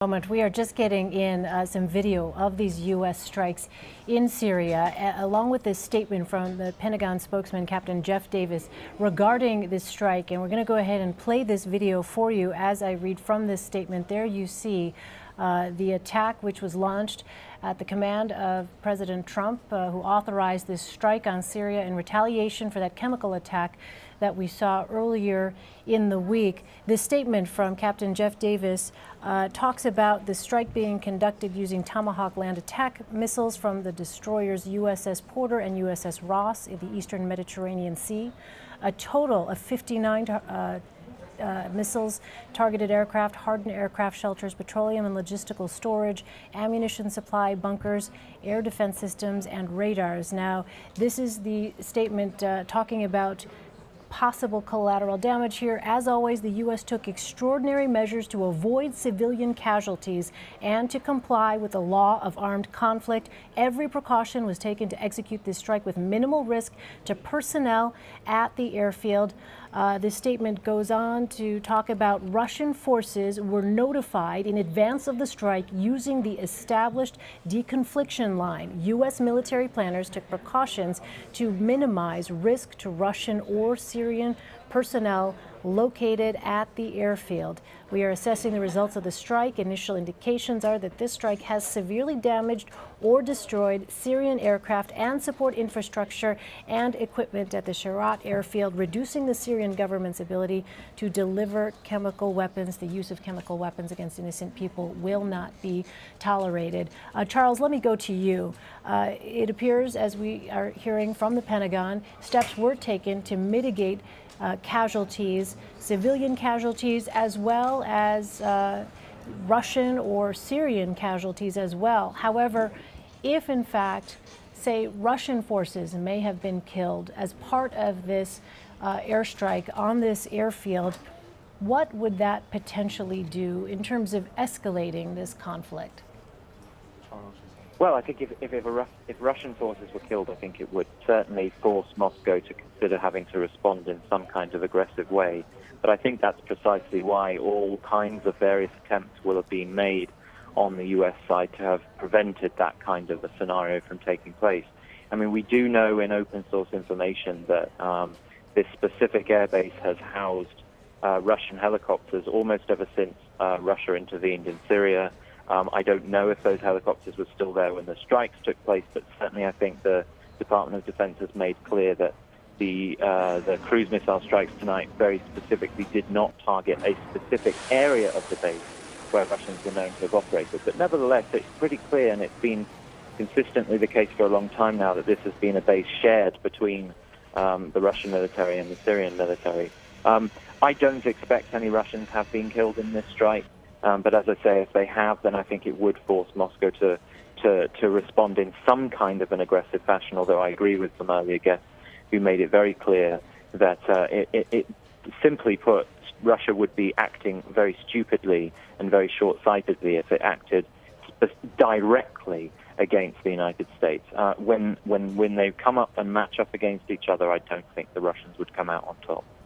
Moment. We are just getting in some video of these U.S. strikes in Syria, along with this statement from the Pentagon spokesman, Captain Jeff Davis, regarding this strike. And we're going to go ahead and play this video for you as I read from this statement. There you see the attack, which was launched at the command of President Trump, who authorized this strike on Syria in retaliation for that chemical attack that we saw earlier in the week. This statement from Captain Jeff Davis talks about the strike being conducted using Tomahawk land attack missiles from the destroyers USS Porter and USS Ross in the eastern Mediterranean Sea. A total of 59 missiles targeted aircraft, hardened aircraft shelters, petroleum and logistical storage, ammunition supply, bunkers, air defense systems, and radars. Now, this is the statement talking about possible collateral damage here. As always, the U.S. took extraordinary measures to avoid civilian casualties and to comply with the law of armed conflict. Every precaution was taken to execute this strike with minimal risk to personnel at the airfield. This statement goes on to talk about Russian forces were notified in advance of the strike using the established deconfliction line. U.S. military planners took precautions to minimize risk to Russian or Syrian personnel located at the airfield. We are assessing the results of the strike. Initial indications are that this strike has severely damaged or destroyed Syrian aircraft and support infrastructure and equipment at the Sharat airfield, reducing the Syrian government's ability to deliver chemical weapons. The use of chemical weapons against innocent people will not be tolerated. Charles, let me go to you. It appears, as we are hearing from the Pentagon, steps were taken to mitigate casualties, civilian casualties, as well as Russian or Syrian casualties as well. However, if in fact, say, Russian forces may have been killed as part of this airstrike on this airfield, what would that potentially do in terms of escalating this conflict? Well, I think if Russian forces were killed, I think it would certainly force Moscow to consider having to respond in some kind of aggressive way. But I think that's precisely why all kinds of various attempts will have been made on the U.S. side to have prevented that kind of a scenario from taking place. I mean, we do know in open source information that this specific airbase has housed Russian helicopters almost ever since Russia intervened in Syria. I don't know if those helicopters were still there when the strikes took place, but certainly I think the Department of Defense has made clear that the cruise missile strikes tonight very specifically did not target a specific area of the base where Russians were known to have operated. But nevertheless, it's pretty clear, and it's been consistently the case for a long time now, that this has been a base shared between the Russian military and the Syrian military. I don't expect any Russians have been killed in this strike. But as I say, if they have, then I think it would force Moscow to respond in some kind of an aggressive fashion, although I agree with some earlier guests who made it very clear that it simply put, Russia would be acting very stupidly and very short-sightedly if it acted directly against the United States. When they come up and match up against each other, I don't think the Russians would come out on top.